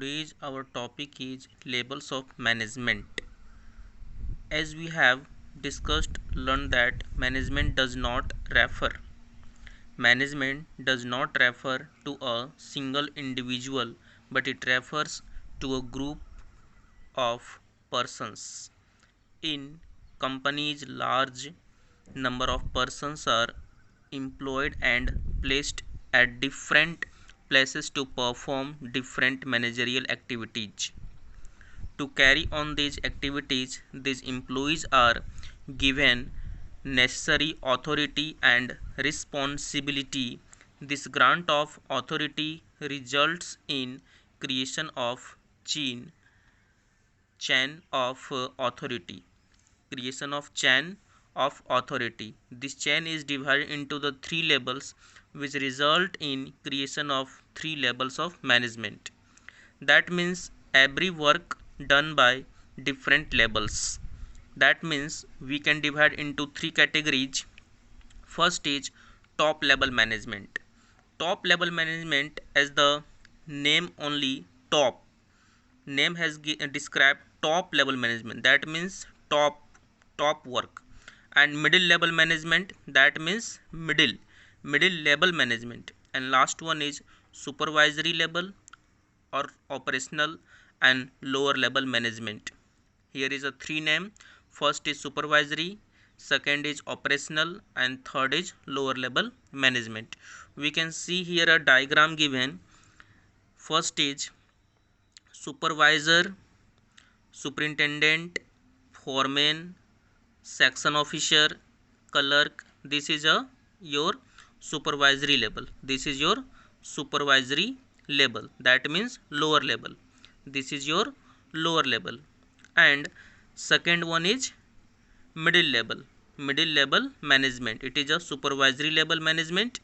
Today's our topic is labels of management. As we have discussed, learned that management does not refer to a single individual, but it refers to a group of persons. In companies, large number of persons are employed and placed at different places to perform different managerial activities. To carry on these activities, these employees are given necessary authority and responsibility. This grant of authority results in creation of chain of authority. Creation of chain of authority. This chain is divided into the three levels, which result in creation of three levels of management. That means every work done by different levels. That means we can divide into three categories. First is top level management. Top level management, as the name only top, name has described top level management, that means top work. And middle level management, that means middle level management. And last one is supervisory level or operational and lower level management. Here is a three name. First is supervisory, second is operational, and third is lower level management. We can see here a diagram given. First is supervisor, superintendent, foreman, section officer, clerk. This is your supervisory level. This is your supervisory level, that means lower level. This is your lower level. And second one is middle level management. It is a supervisory level management,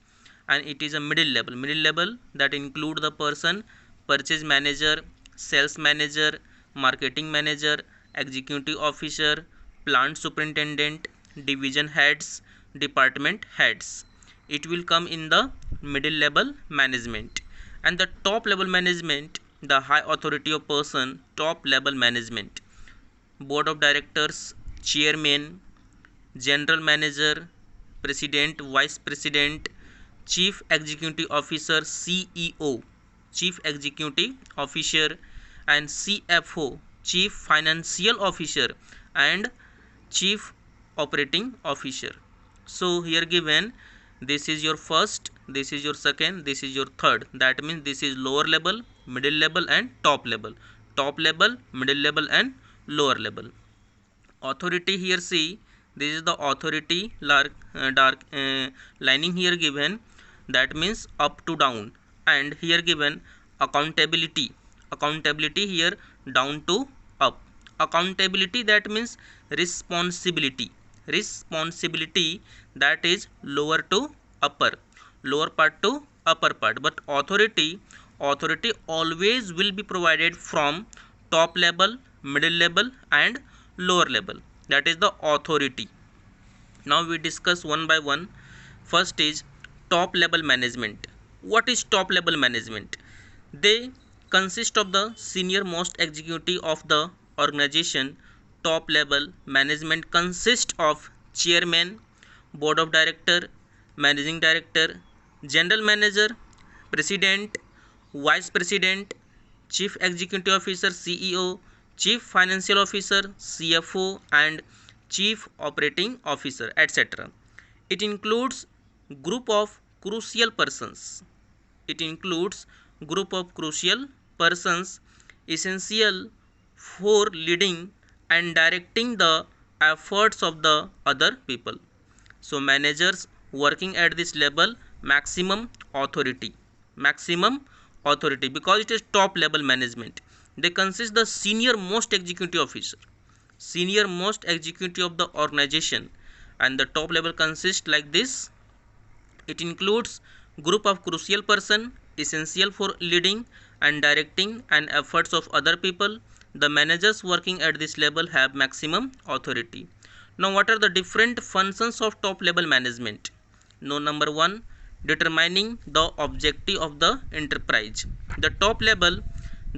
and it is a middle level that include the person purchase manager, sales manager, marketing manager, executive officer, plant superintendent, division heads, department heads. It will come in the middle level management. And the top level management, the high authority of person, top level management, board of directors, chairman, general manager, president, vice president, chief executive officer, CEO, chief executive officer, and CFO, chief financial officer, and chief operating officer. So here given, this is your first, this is your second, this is your third. That means this is lower level, middle level, and top level. Top level, middle level, and lower level. Authority, here see, this is the authority dark lining here given, that means up to down. And here given accountability here down to up. Accountability, that means responsibility, that is lower to upper, lower part to upper part. But authority always will be provided from top level, middle level, and lower level. That is the authority. Now we discuss one by one. First is top level management. What is top level management? They consist of the senior most executive of the organization. Top level management consists of chairman, board of director, managing director, general manager, president, vice president, chief executive officer, CEO, chief financial officer, CFO, and chief operating officer, etc. It includes group of crucial persons. It includes group of crucial persons essential for leading and directing the efforts of the other people. So managers working at this level, maximum authority, because it is top level management. They consist the senior most executive officer, senior most executive of the organization. And the top level consists like this. It includes group of crucial person essential for leading and directing and efforts of other people. The managers working at this level have maximum authority. Now what are the different functions of top level management? Now number one, determining the objective of the enterprise. The top level,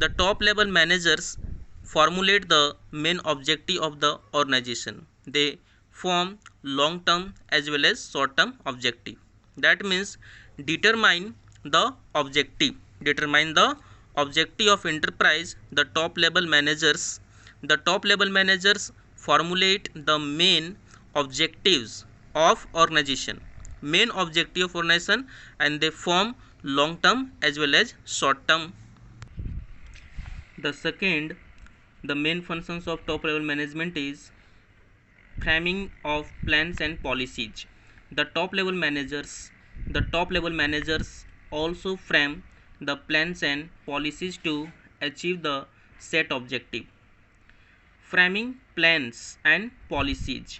The top level managers formulate the main objective of the organization. They form long term as well as short term objective. That means determine the objective. Determine the objective of enterprise. The top level managers formulate the main objectives of organization. Main objective of organization, and they form long term as well as short term. The second, the main functions of top level management is framing of plans and policies. The top level managers also frame the plans and policies to achieve the set objective. Framing plans and policies.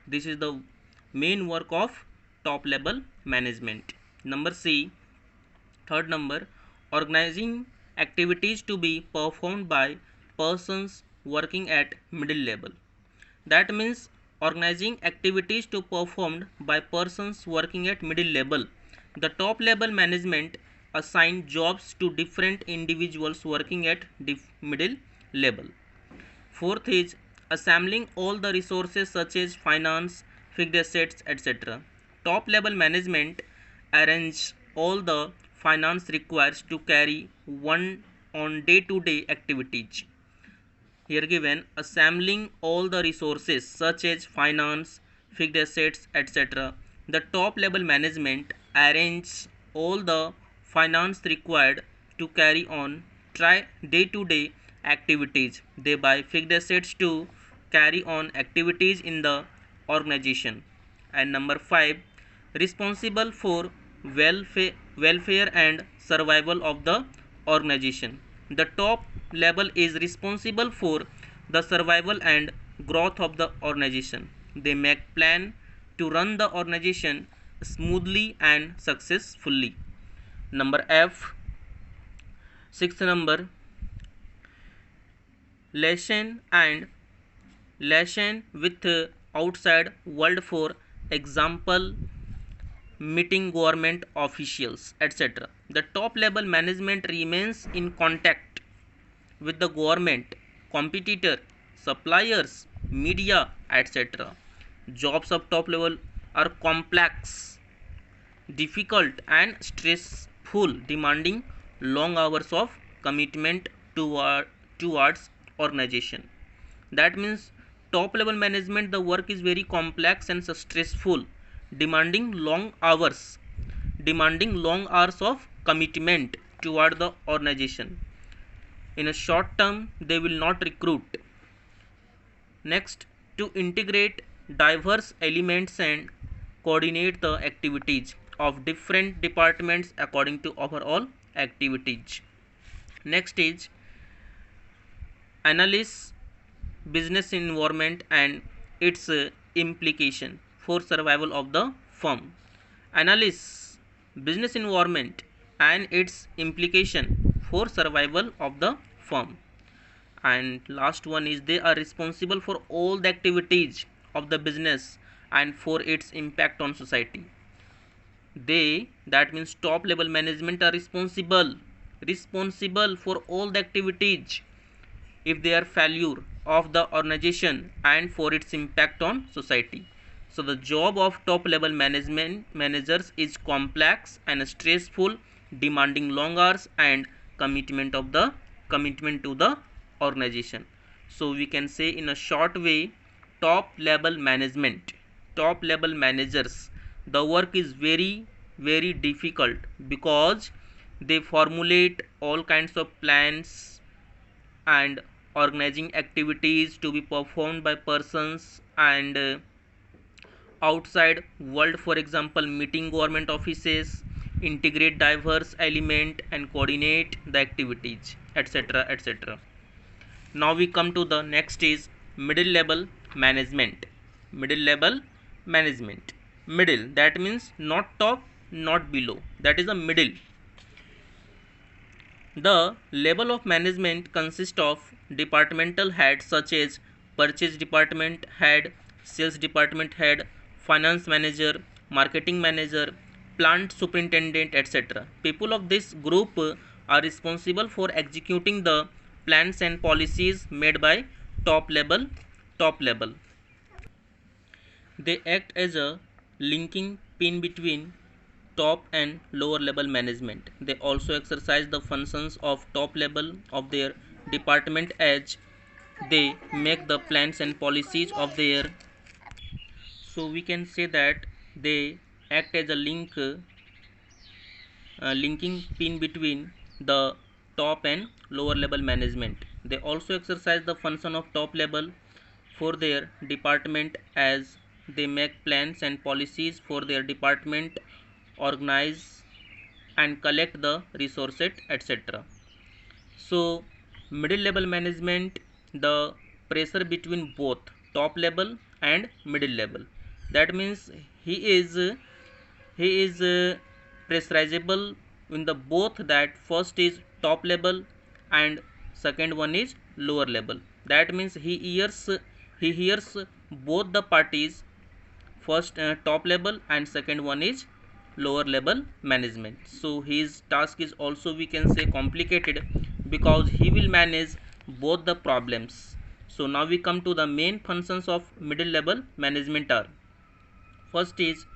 This is the main work of top level management. Number C, third number, organizing activities to be performed by persons working at middle level. That means organizing activities to performed by persons working at middle level. The top level management assign jobs to different individuals working at middle level. Fourth is assembling all the resources such as finance, fixed assets, etc. Top level management arrange all the finance requires to carry one on day-to-day activities. Here given, assembling all the resources such as finance, fixed assets, etc. The top level management arranges all the finance required to carry on day-to-day activities, thereby fixed assets to carry on activities in the organization. And number 5, responsible for welfare and survival of the organization. The top level is responsible for the survival and growth of the organization. They make plan to run the organization smoothly and successfully. Number F, sixth number, relation with outside world, for example meeting government officials, etc. The top level management remains in contact with the government, competitor, suppliers, media, etc. Jobs of top level are complex, difficult and stressful, demanding long hours of commitment towards organization. That means top level management, the work is very complex and stressful, demanding long hours of commitment toward the organization. In a short term, they will not recruit. Next, to integrate diverse elements and coordinate the activities of different departments according to overall activities. Next is analyze business environment and its implication for survival of the firm. Analyze business environment and its implication for survival of the firm. And last one is they are responsible for all the activities of the business and for its impact on society. That means top level management are responsible for all the activities if they are failure of the organization and for its impact on society. So the job of top level managers is complex and stressful, demanding long hours and commitment to the organization. So we can say in a short way, top level managers, the work is very very difficult because they formulate all kinds of plans and organizing activities to be performed by persons and outside world, for example meeting government offices, integrate diverse element and coordinate the activities, etc. Now we come to the next is middle level management. Middle, that means not top not below, that is the middle. The level of management consists of departmental heads such as purchase department head, sales department head, finance manager, marketing manager, plant superintendent, etc. People of this group are responsible for executing the plans and policies made by top level. They act as a linking pin between top and lower level management. They also exercise the functions of top level of their department as they make the plans and policies of their. So we can say that they act as a linking pin between the top and lower level management. They also exercise the function of top level for their department as they make plans and policies for their department, organize and collect the resources, etc. So middle level management, the pressure between both top level and middle level. That means he is pressurizable in the both, that first is top level and second one is lower level. That means he hears both the parties, first top level and second one is lower level management. So his task is also, we can say, complicated because he will manage both the problems. So now we come to the main functions of middle level management are: first is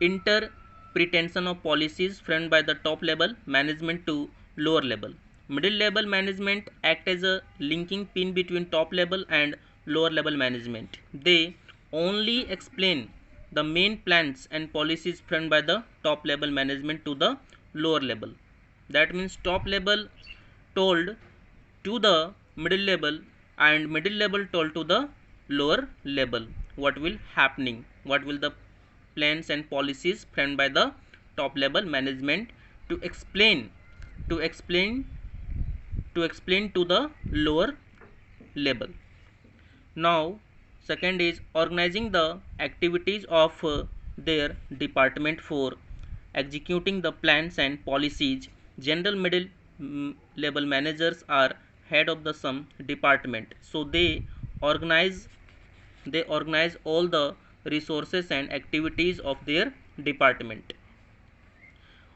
interpretation of policies framed by the top level management to lower level. Middle level management act as a linking pin between top level and lower level management. They only explain the main plans and policies framed by the top level management to the lower level. That means top level told to the middle level and middle level told to the lower level what will happening, what will the plans and policies framed by the top level management to explain to explain to the lower level. Now second is organizing the activities of their department for executing the plans and policies. General middle level managers are head of the some department, so they organize all the resources and activities of their department.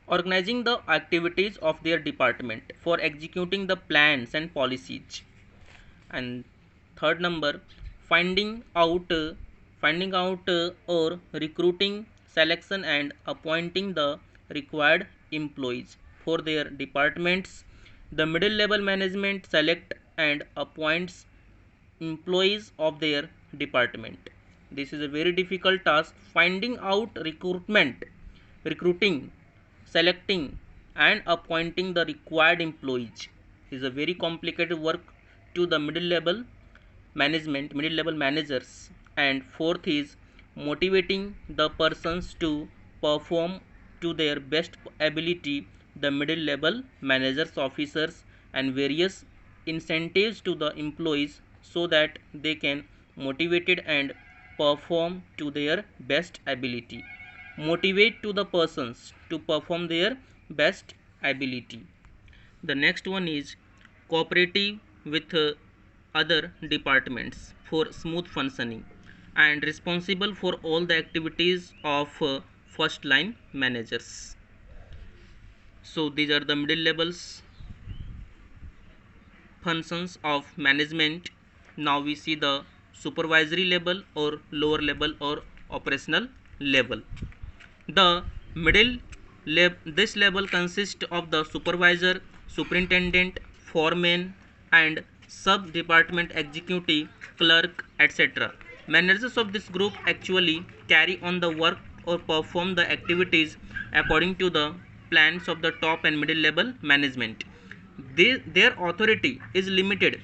Organizing the activities of their department for executing the plans and policies. And third number, finding out or recruiting, selection and appointing the required employees for their departments. The middle level management select and appoints employees of their department. This is a very difficult task. Finding out, recruiting, selecting and appointing the required employees is a very complicated work to the middle level managers. And fourth is motivating the persons to perform to their best ability. The middle level managers, officers and various incentives to the employees so that they can motivated and perform to their best ability. Motivate to the persons to perform their best ability. The next one is cooperative with other departments for smooth functioning and responsible for all the activities of first line managers. So these are the middle levels functions of management. Now we see the supervisory level or lower level or operational level. The this level consists of the supervisor, superintendent, foreman and sub department executive, clerk, etc. Managers of this group actually carry on the work or perform the activities according to the plans of the top and middle level management. Their authority is limited.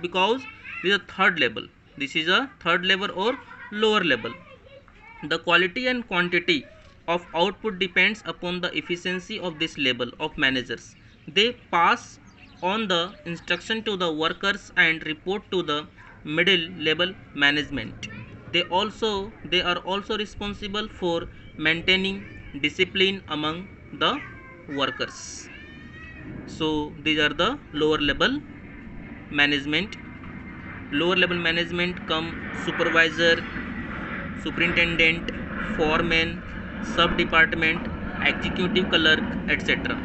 Because this is a third level. This is a third level or lower level. The quality and quantity of output depends upon the efficiency of this level of managers. They pass on the instruction to the workers and report to the middle level management. They are also responsible for maintaining discipline among the workers. So these are the lower level management. Lower level management come supervisor, superintendent, foreman, sub department, executive clerk, etc.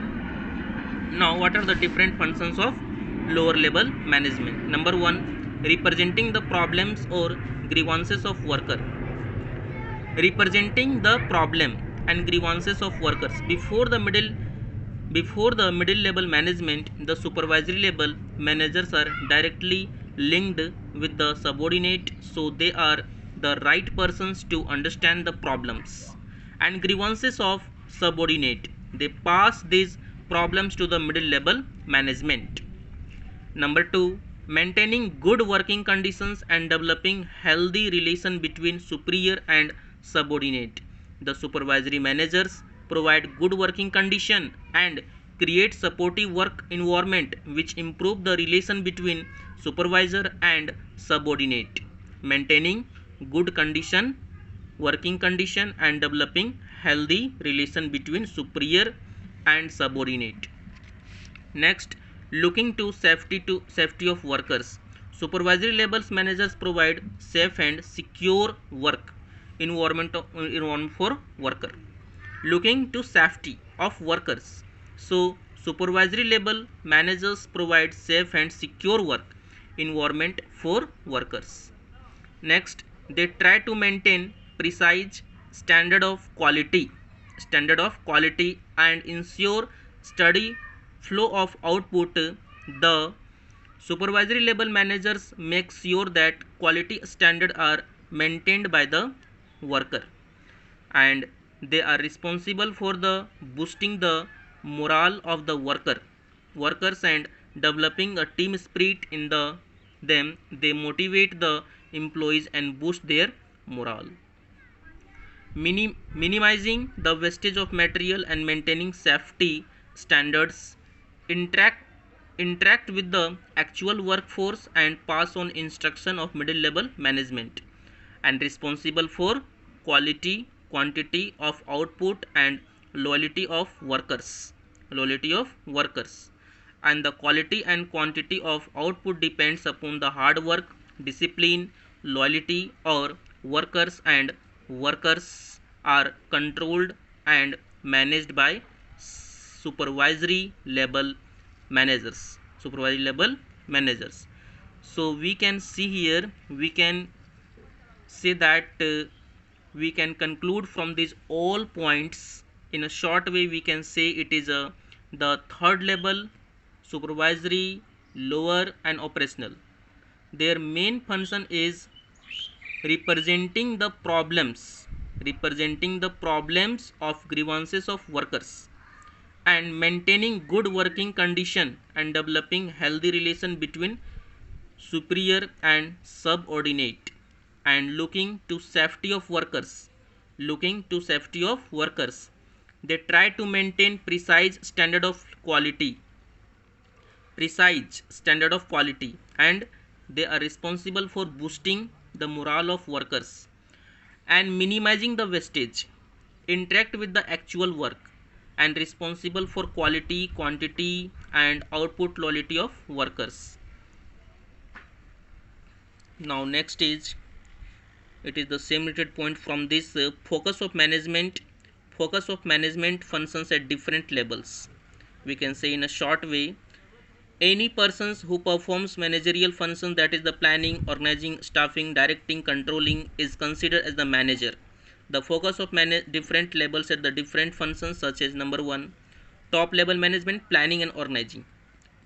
Now, what are the different functions of lower level management? Number one, representing the problems or grievances of worker. Representing the problem and grievances of workers before the middle level management. The supervisory level managers are directly linked with the subordinate, so they are the right persons to understand the problems and grievances of subordinate. They pass these problems to the middle level management. Number 2, maintaining good working conditions and developing healthy relation between superior and subordinate. The supervisory managers provide good working condition and create supportive work environment which improve the relation between supervisor and subordinate. Maintaining good working condition and developing healthy relation between superior and subordinate. Next, looking to safety of workers. Supervisory levels managers provide safe and secure work environment for worker. Looking to safety of workers. So, supervisory level managers provide safe and secure work environment for workers. Next, they try to maintain precise standard of quality and ensure steady flow of output. The supervisory level managers make sure that quality standards are maintained by the worker, and they are responsible for the boosting the morale of the workers and developing a team spirit in them. They motivate the employees and boost their morale. Minimizing the wastage of material and maintaining safety standards. Interact with the actual workforce and pass on instruction of middle level management, and responsible for quantity of output and loyalty of workers, and the quality and quantity of output depends upon the hard work, discipline, loyalty or workers, and workers are controlled and managed by supervisory level managers. So we can see here, we can say that we can conclude from these all points in a short way. We can say it is the third level: supervisory, lower and operational. Their main function is representing the problems of grievances of workers and maintaining good working condition and developing healthy relation between superior and subordinate, and looking to safety of workers. They try to maintain precise standard of quality, and they are responsible for boosting the morale of workers and minimizing the wastage. Interact with the actual work and responsible for quality, quantity and output loyalty of workers. Now next is, it is the same related point from this focus of management functions at different levels. We can say in a short way, any persons who performs managerial functions, that is the planning, organizing, staffing, directing, controlling, is considered as the manager. The focus of different levels at the different functions, such as number 1, top level management, planning and organizing.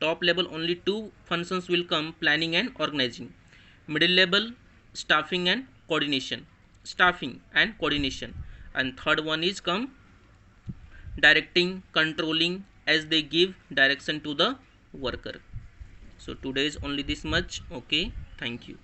Top level only two functions will come: planning and organizing. Middle level, staffing and coordination. And third one is come directing, controlling, as they give direction to the worker. So today is only this much. Okay, thank you.